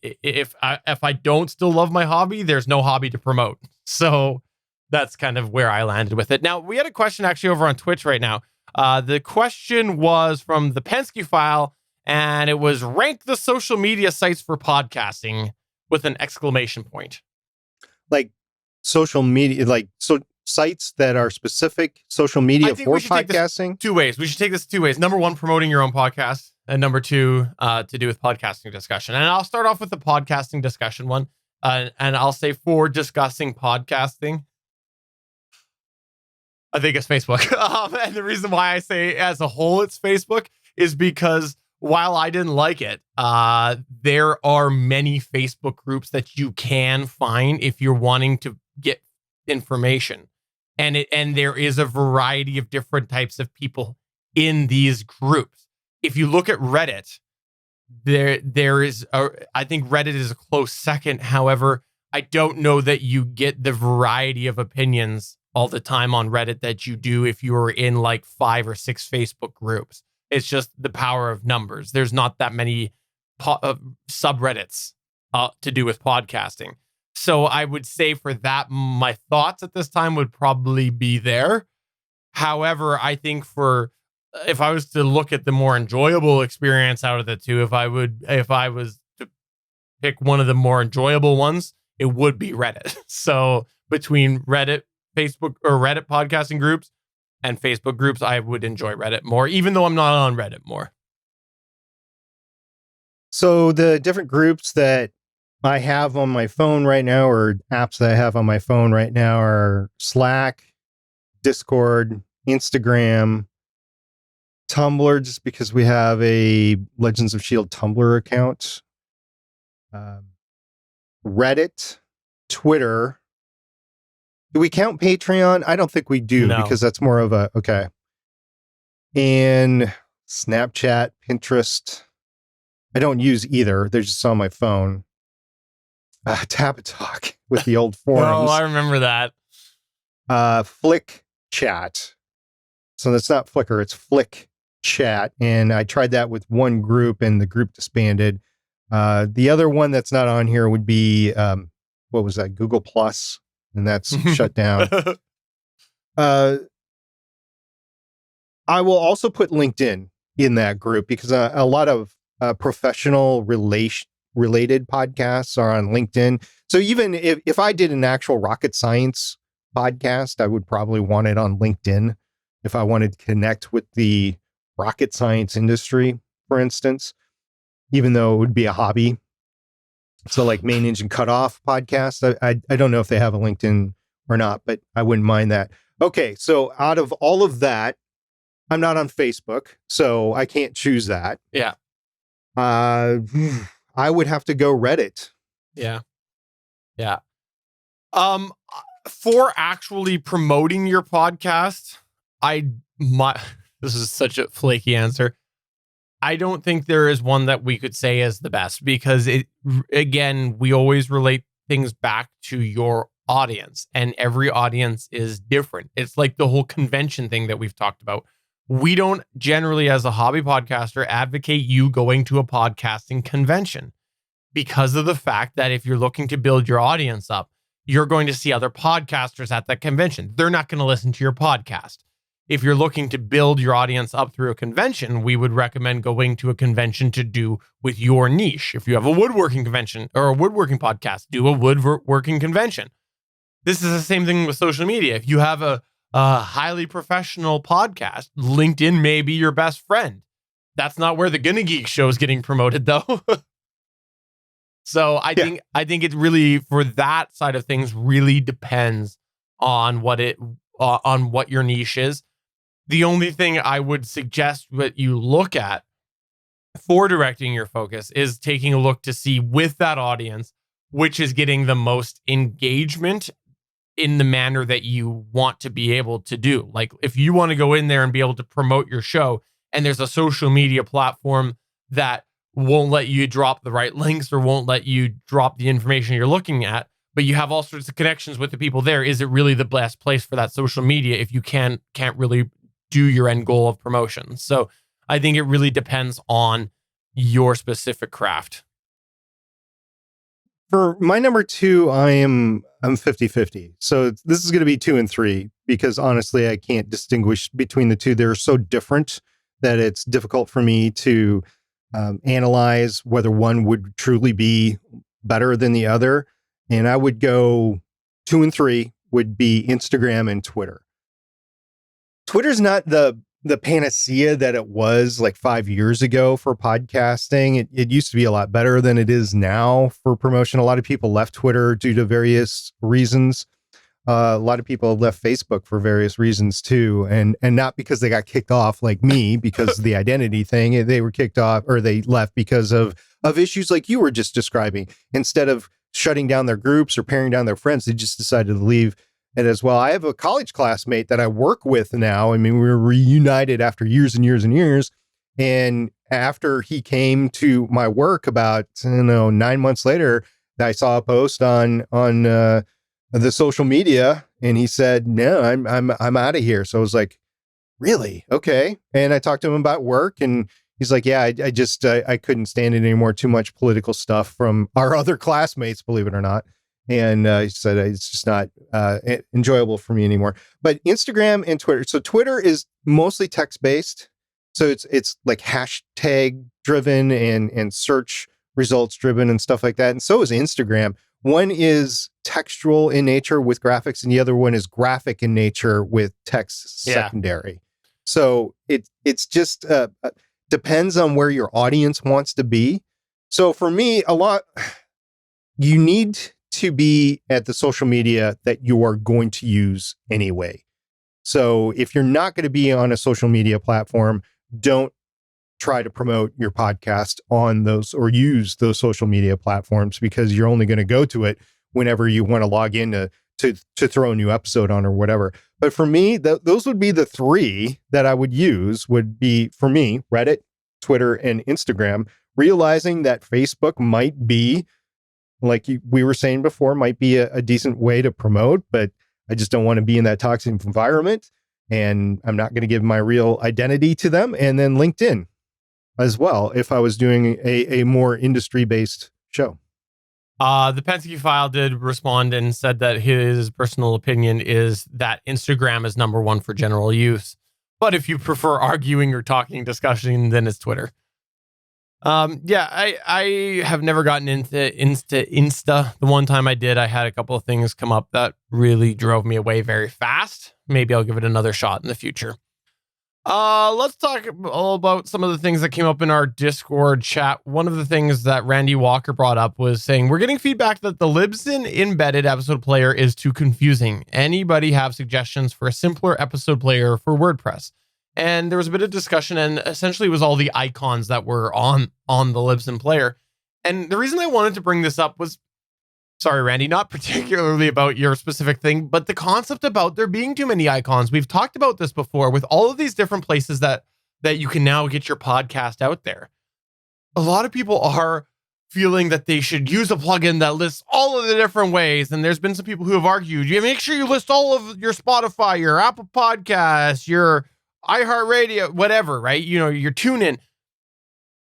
Speaker 2: if I don't still love my hobby, there's no hobby to promote. So that's kind of where I landed with it. Now, we had a question actually over on Twitch right now. The question was from the Penske file, and it was rank the social media sites for podcasting with an exclamation point.
Speaker 3: Like social media, like sites that are specific social media for podcasting?
Speaker 2: Two ways. We should take this 2 ways. Number one, promoting your own podcast. And number two, to do with podcasting discussion. And I'll start off with the podcasting discussion one. And I'll say for discussing podcasting, I think it's Facebook. And the reason why I say as a whole it's Facebook is because while I didn't like it, there are many Facebook groups that you can find if you're wanting to get information. And there is a variety of different types of people in these groups. If you look at Reddit, there is I think Reddit is a close second. However, I don't know that you get the variety of opinions all the time on Reddit that you do if you were in like 5 or 6 Facebook groups. It's just the power of numbers. There's not that many subreddits to do with podcasting. So I would say for that, my thoughts at this time would probably be there. However, I think if I was to look at the more enjoyable experience out of the two, if I was to pick one of the more enjoyable ones, it would be Reddit. So between Reddit, Facebook, or Reddit podcasting groups and Facebook groups, I would enjoy Reddit more, even though I'm not on Reddit more.
Speaker 3: So the different groups that I have on my phone right now, or apps that I have on my phone right now, are Slack, Discord, Instagram, Tumblr, just because we have a Legends of S.H.I.E.L.D. Tumblr account, Reddit, Twitter. Do we count Patreon? I don't think we do, because that's more of a, okay. And Snapchat, Pinterest. I don't use either. They're just on my phone. Tap Talk with the old forums.
Speaker 2: Oh, I remember that.
Speaker 3: Flick Chat. So that's not Flickr, it's Flick Chat. And I tried that with one group and the group disbanded. The other one that's not on here would be, what was that? Google Plus. And that's shut down. I will also put LinkedIn in that group because a lot of professional related podcasts are on LinkedIn. So even if I did an actual rocket science podcast, I would probably want it on LinkedIn if I wanted to connect with the rocket science industry, for instance, even though it would be a hobby. So like Main Engine Cutoff podcast, I don't know if they have a LinkedIn or not, but I wouldn't mind that. Okay, so out of all of that, I'm not on Facebook, so I can't choose that.
Speaker 2: Yeah.
Speaker 3: I would have to go Reddit.
Speaker 2: Yeah. For actually promoting your podcast, this is such a flaky answer. I don't think there is one that we could say is the best, because again, we always relate things back to your audience, and every audience is different. It's like the whole convention thing that we've talked about. We don't generally, as a hobby podcaster, advocate you going to a podcasting convention, because of the fact that if you're looking to build your audience up, you're going to see other podcasters at that convention. They're not going to listen to your podcast. If you're looking to build your audience up through a convention, we would recommend going to a convention to do with your niche. If you have a woodworking convention or a woodworking podcast, do a woodworking convention. This is the same thing with social media. If you have a highly professional podcast, LinkedIn may be your best friend. That's not where the GonnaGeek show is getting promoted, though. So I think it really, for that side of things, really depends on what your niche is. The only thing I would suggest that you look at for directing your focus is taking a look to see, with that audience, which is getting the most engagement in the manner that you want to be able to do. Like, if you want to go in there and be able to promote your show, and there's a social media platform that won't let you drop the right links or won't let you drop the information you're looking at, but you have all sorts of connections with the people there, is it really the best place for that social media if you can't really do your end goal of promotion? So I think it really depends on your specific craft.
Speaker 3: For my number 2, I'm 50-50. So this is going to be 2 and 3, because honestly, I can't distinguish between the two. They're so different that it's difficult for me to analyze whether one would truly be better than the other. And I would go 2 and 3 would be Instagram and Twitter. Twitter's not the panacea that it was like 5 years ago for podcasting. It used to be a lot better than it is now for promotion. A lot of people left Twitter due to various reasons. A lot of people left Facebook for various reasons too, and not because they got kicked off like me because of the identity thing. They were kicked off, or they left because of issues like you were just describing. Instead of shutting down their groups or paring down their friends, they just decided to leave it as well. I have a college classmate that I work with now. I mean, we were reunited after years and years and years. And after he came to my work about 9 months later, I saw a post on the social media, and he said, "No, I'm out of here." So I was like, "Really? Okay." And I talked to him about work, and he's like, "Yeah, I just I couldn't stand it anymore. Too much political stuff from our other classmates, believe it or not." And he said, "It's just not enjoyable for me anymore." But Instagram and Twitter. So Twitter is mostly text based. So it's like hashtag driven and search results driven and stuff like that. And so is Instagram. One is textual in nature with graphics, and the other one is graphic in nature with text secondary. So it's just depends on where your audience wants to be. So for me, you need to be at the social media that you are going to use anyway. So if you're not going to be on a social media platform, don't try to promote your podcast on those or use those social media platforms, because you're only going to go to it whenever you want to log in to throw a new episode on or whatever. But for me, those would be the 3 that I would use. Would be, for me, Reddit, Twitter, and Instagram, realizing that Facebook might be, like we were saying before, might be a decent way to promote, but I just don't want to be in that toxic environment, and I'm not going to give my real identity to them. And then LinkedIn as well, if I was doing a more industry-based show.
Speaker 2: The Penske file did respond and said that his personal opinion is that Instagram is number 1 for general use. But if you prefer arguing or talking discussion, then it's Twitter. I have never gotten into Insta. The one time I did, I had a couple of things come up that really drove me away very fast. Maybe I'll give it another shot in the future. Let's talk all about some of the things that came up in our Discord chat. One of the things that Randy Walker brought up was saying, we're getting feedback that the Libsyn embedded episode player is too confusing. Anybody have suggestions for a simpler episode player for WordPress? And there was a bit of discussion, and essentially it was all the icons that were on the Libsyn player. And the reason I wanted to bring this up was, sorry, Randy, not particularly about your specific thing, but the concept about there being too many icons. We've talked about this before with all of these different places that you can now get your podcast out there. A lot of people are feeling that they should use a plugin that lists all of the different ways. And there's been some people who have argued, you make sure you list all of your Spotify, your Apple Podcasts, your iHeartRadio, whatever, right? Your TuneIn.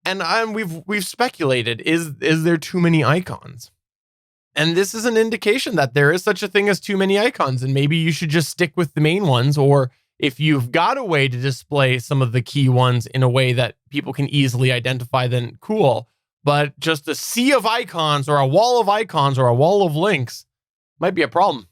Speaker 2: And we've speculated, is there too many icons? And this is an indication that there is such a thing as too many icons. And maybe you should just stick with the main ones, or if you've got a way to display some of the key ones in a way that people can easily identify, then cool. But just a sea of icons or a wall of icons or a wall of links might be a problem.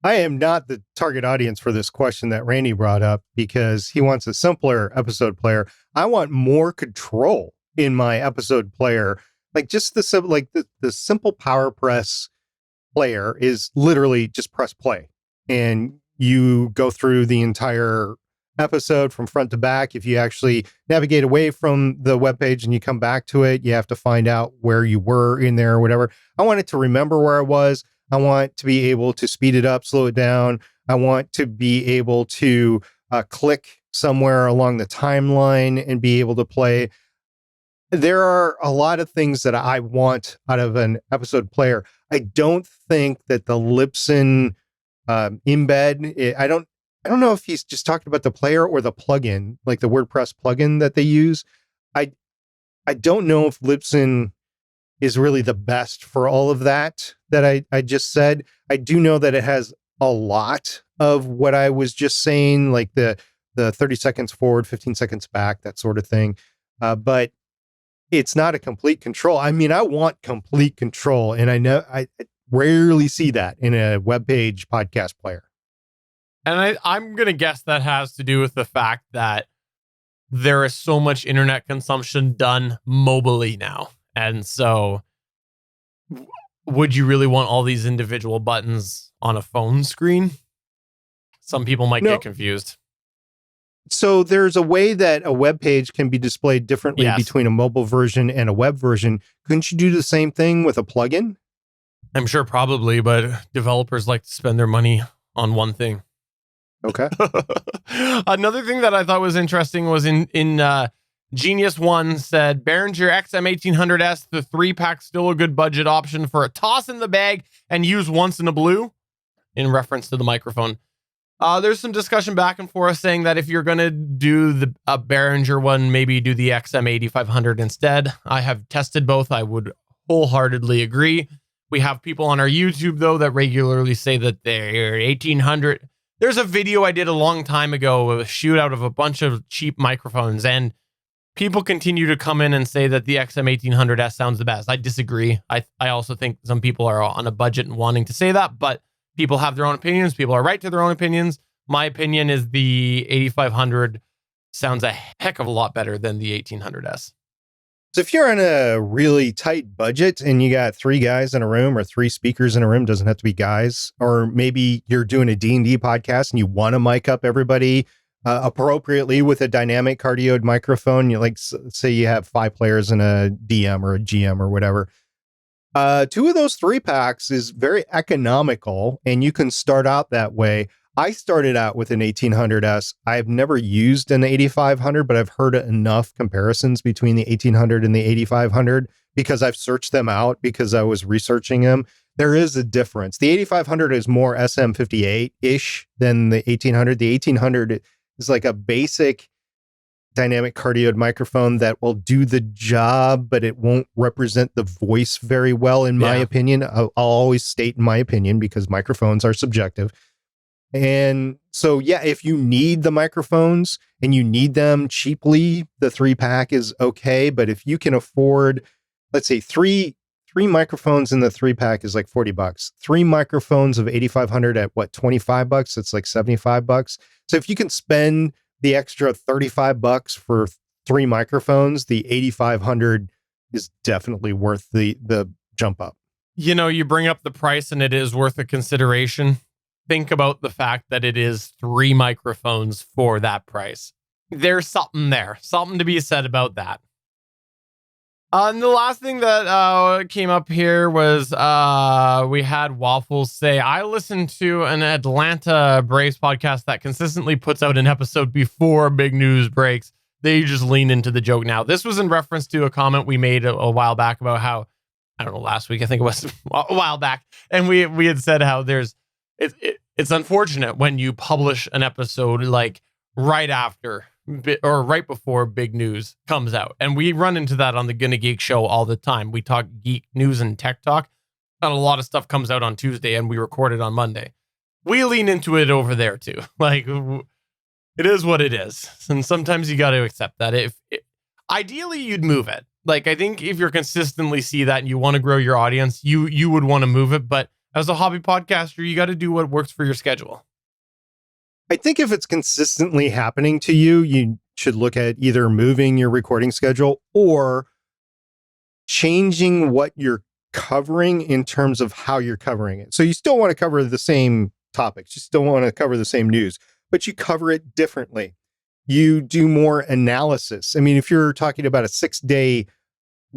Speaker 3: I am not the target audience for this question that Randy brought up, because he wants a simpler episode player. I want more control in my episode player. Like just the simple PowerPress player is literally just press play and you go through the entire episode from front to back. If you actually navigate away from the webpage and you come back to it, you have to find out where you were in there or whatever. I want it to remember where I was. I want to be able to speed it up, slow it down. I want to be able to click somewhere along the timeline and be able to play. There are a lot of things that I want out of an episode player. I don't think that the Libsyn embed, I don't know if he's just talking about the player or the plugin, like the WordPress plugin that they use. I don't know if Libsyn is really the best for all of that I just said. I do know that it has a lot of what I was just saying, like the 30 seconds forward, 15 seconds back, that sort of thing. But it's not a complete control. I mean, I want complete control, and I know I rarely see that in a web page podcast player.
Speaker 2: And I'm going to guess that has to do with the fact that there is so much internet consumption done mobilely now. And so would you really want all these individual buttons on a phone screen? Some people might get confused.
Speaker 3: So there's a way that a web page can be displayed differently between a mobile version and a web version. Couldn't you do the same thing with a plugin?
Speaker 2: I'm sure probably, but developers like to spend their money on one thing.
Speaker 3: Okay.
Speaker 2: Another thing that I thought was interesting was in Genius One said, Behringer XM1800S, the 3-pack, still a good budget option for a toss in the bag and use once in a blue, in reference to the microphone. There's some discussion back and forth saying that if you're going to do a Behringer one, maybe do the XM8500 instead. I have tested both. I would wholeheartedly agree. We have people on our YouTube, though, that regularly say that they're 1800. There's a video I did a long time ago of a shootout of a bunch of cheap microphones, and people continue to come in and say that the XM1800S sounds the best. I disagree. I also think some people are on a budget and wanting to say that, but people have their own opinions. People are right to their own opinions. My opinion is the 8500 sounds a heck of a lot better than the 1800S.
Speaker 3: So if you're on a really tight budget and you got 3 guys in a room or 3 speakers in a room, doesn't have to be guys, or maybe you're doing a D&D podcast and you want to mic up everybody appropriately with a dynamic cardioid microphone, you say you have 5 players in a DM or a GM or whatever. 2 of those 3-packs is very economical, and you can start out that way. I started out with an 1800S. I've never used an 8500, but I've heard enough comparisons between the 1800 and the 8500 because I've searched them out because I was researching them. There is a difference. The 8500 is more SM58-ish than the 1800. The 1800 is like a basic dynamic cardioid microphone that will do the job, but it won't represent the voice very well, in my opinion. I'll always state in my opinion because microphones are subjective. And so, if you need the microphones and you need them cheaply, the 3-pack is okay. But if you can afford, let's say three microphones in the 3-pack is like $40. 3 microphones of 8500 at what, $25? It's like $75. So if you can spend the extra $35 for 3 microphones, the 8500 is definitely worth the jump up.
Speaker 2: You bring up the price and it is worth a consideration. think about the fact that it is 3 microphones for that price. There's something there, something to be said about that. And the last thing that came up here was we had Waffles say, I listened to an Atlanta Braves podcast that consistently puts out an episode before big news breaks. They just lean into the joke now. This was in reference to a comment we made a while back about how, I don't know, last week, I think it was a while back. And we had said how it's unfortunate when you publish an episode like right after or right before big news comes out. And we run into that on the GonnaGeek show all the time. We talk geek news and tech talk, and a lot of stuff comes out on Tuesday and we record it on Monday. We lean into it over there too. Like, it is what it is. And sometimes you got to accept that. Ideally, you'd move it. Like, I think if you're consistently see that and you want to grow your audience, you would want to move it. But as a hobby podcaster, you got to do what works for your schedule.
Speaker 3: I think if it's consistently happening to you, you should look at either moving your recording schedule or changing what you're covering in terms of how you're covering it. So you still want to cover the same topics. You still want to cover the same news, but you cover it differently. You do more analysis. I mean, if you're talking about a 6-day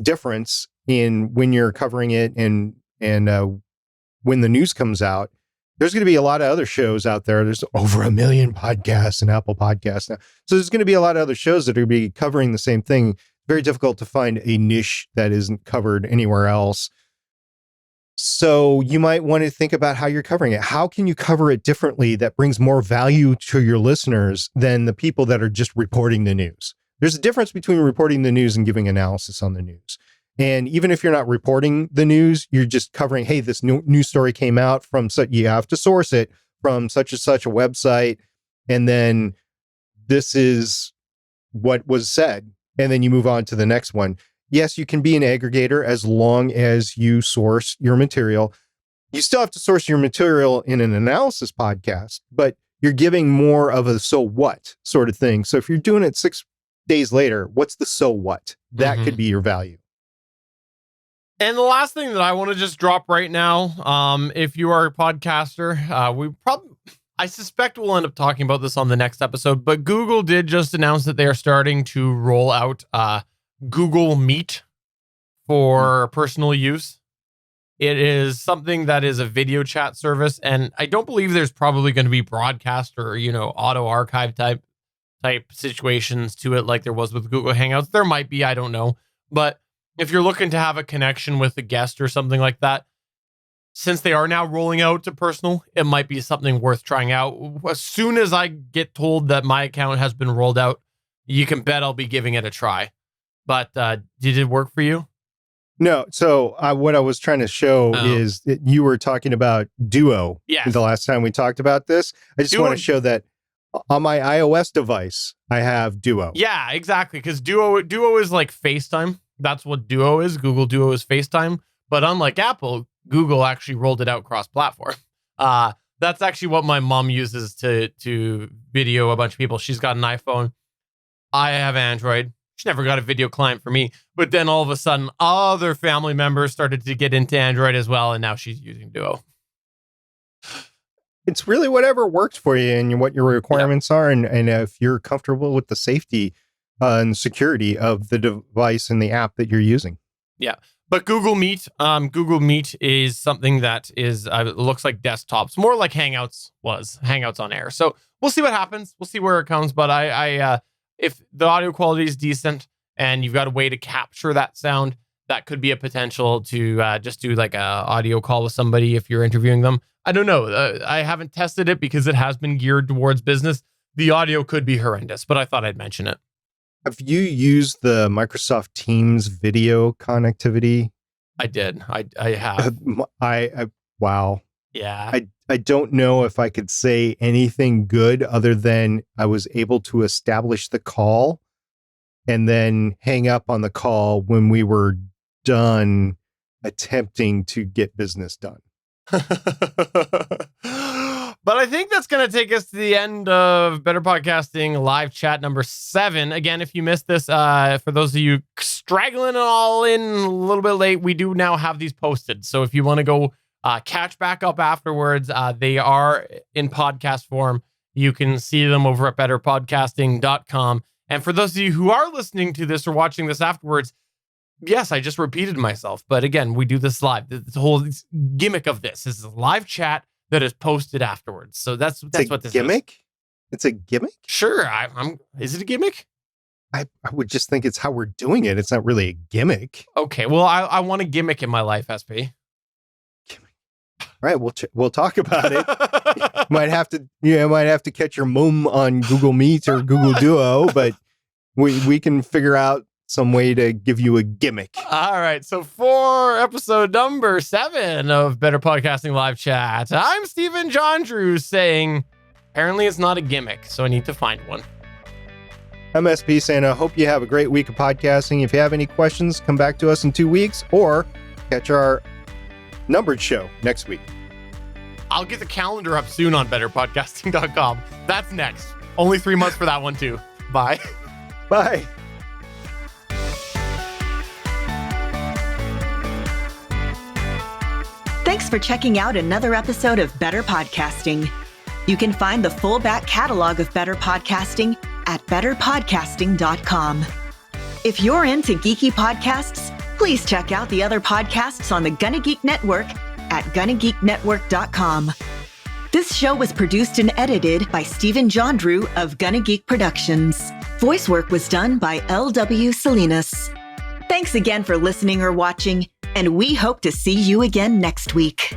Speaker 3: difference in when you're covering it and when the news comes out, there's going to be a lot of other shows out there. There's over 1 million podcasts and Apple Podcasts now. So there's going to be a lot of other shows that are going to be covering the same thing. Very difficult to find a niche that isn't covered anywhere else. So you might want to think about how you're covering it. How can you cover it differently that brings more value to your listeners than the people that are just reporting the news? There's a difference between reporting the news and giving analysis on the news. And even if you're not reporting the news, you're just covering, hey, this news story came out from such, you have to source it from such and such a website. And then this is what was said. And then you move on to the next one. Yes, you can be an aggregator as long as you source your material. You still have to source your material in an analysis podcast, but you're giving more of a so what sort of thing. So if you're doing it 6 days later, what's the so what? That could be your value.
Speaker 2: And the last thing that I want to just drop right now, if you are a podcaster, I suspect we'll end up talking about this on the next episode, but Google did just announce that they are starting to roll out Google Meet for personal use. It is something that is a video chat service, and I don't believe there's probably going to be broadcast or, auto archive type situations to it like there was with Google Hangouts. There might be, I don't know. But if you're looking to have a connection with a guest or something like that, since they are now rolling out to personal, it might be something worth trying out. As soon as I get told that my account has been rolled out, you can bet I'll be giving it a try. But did it work for you?
Speaker 3: No. So what I was trying to show is that you were talking about Duo.
Speaker 2: Yes.
Speaker 3: The last time we talked about this. I just want to show that on my iOS device, I have Duo.
Speaker 2: Yeah, exactly. Because Duo is like FaceTime. That's what Duo is. Google Duo is FaceTime. But unlike Apple, Google actually rolled it out cross-platform. That's actually what my mom uses to video a bunch of people. She's got an iPhone. I have Android. She never got a video client for me. But then all of a sudden, other family members started to get into Android as well. And now she's using Duo.
Speaker 3: It's really whatever works for you and what your requirements are. And if you're comfortable with the safety and security of the device and the app that you're using.
Speaker 2: Yeah. But Google Meet is something that is, it looks like desktops, more like Hangouts on Air. So we'll see what happens. We'll see where it comes. But if the audio quality is decent and you've got a way to capture that sound, that could be a potential to just do like a audio call with somebody if you're interviewing them. I don't know. I haven't tested it because it has been geared towards business. The audio could be horrendous, but I thought I'd mention it.
Speaker 3: Have you used the Microsoft Teams video connectivity?
Speaker 2: I did. I have.
Speaker 3: Wow.
Speaker 2: Yeah.
Speaker 3: I don't know if I could say anything good other than I was able to establish the call and then hang up on the call when we were done attempting to get business done.
Speaker 2: But I think that's going to take us to the end of Better Podcasting live chat number 7. Again, if you missed this, for those of you straggling all in a little bit late, we do now have these posted. So if you want to go catch back up afterwards. They are in podcast form. You can see them over at betterpodcasting.com. And for those of you who are listening to this or watching this afterwards, yes, I just repeated myself. But again, we do this live. The whole gimmick of this is a live chat that is posted afterwards. So that's what this
Speaker 3: gimmick?
Speaker 2: is.
Speaker 3: It's a gimmick?
Speaker 2: Sure. Is it a gimmick?
Speaker 3: I would just think it's how we're doing it. It's not really a gimmick.
Speaker 2: Okay. Well, I want a gimmick in my life, SP.
Speaker 3: All right, we'll talk about it. might have to catch your mom on Google Meet or Google Duo, but we can figure out some way to give you a gimmick.
Speaker 2: All right. So for episode number 7 of Better Podcasting Live Chat, I'm Stephen Jondrew saying, apparently it's not a gimmick, so I need to find one.
Speaker 3: I'm SP saying, I hope you have a great week of podcasting. If you have any questions, come back to us in 2 weeks or catch our numbered show next week.
Speaker 2: I'll get the calendar up soon on betterpodcasting.com. That's next. Only 3 months for that one too. Bye.
Speaker 3: Bye.
Speaker 4: Thanks for checking out another episode of Better Podcasting. You can find the full back catalog of Better Podcasting at betterpodcasting.com. If you're into geeky podcasts, please check out the other podcasts on the GonnaGeek Network at GonnaGeekNetwork.com. This show was produced and edited by Stephen Jondrew of GonnaGeek Productions. Voice work was done by L.W. Salinas. Thanks again for listening or watching, and we hope to see you again next week.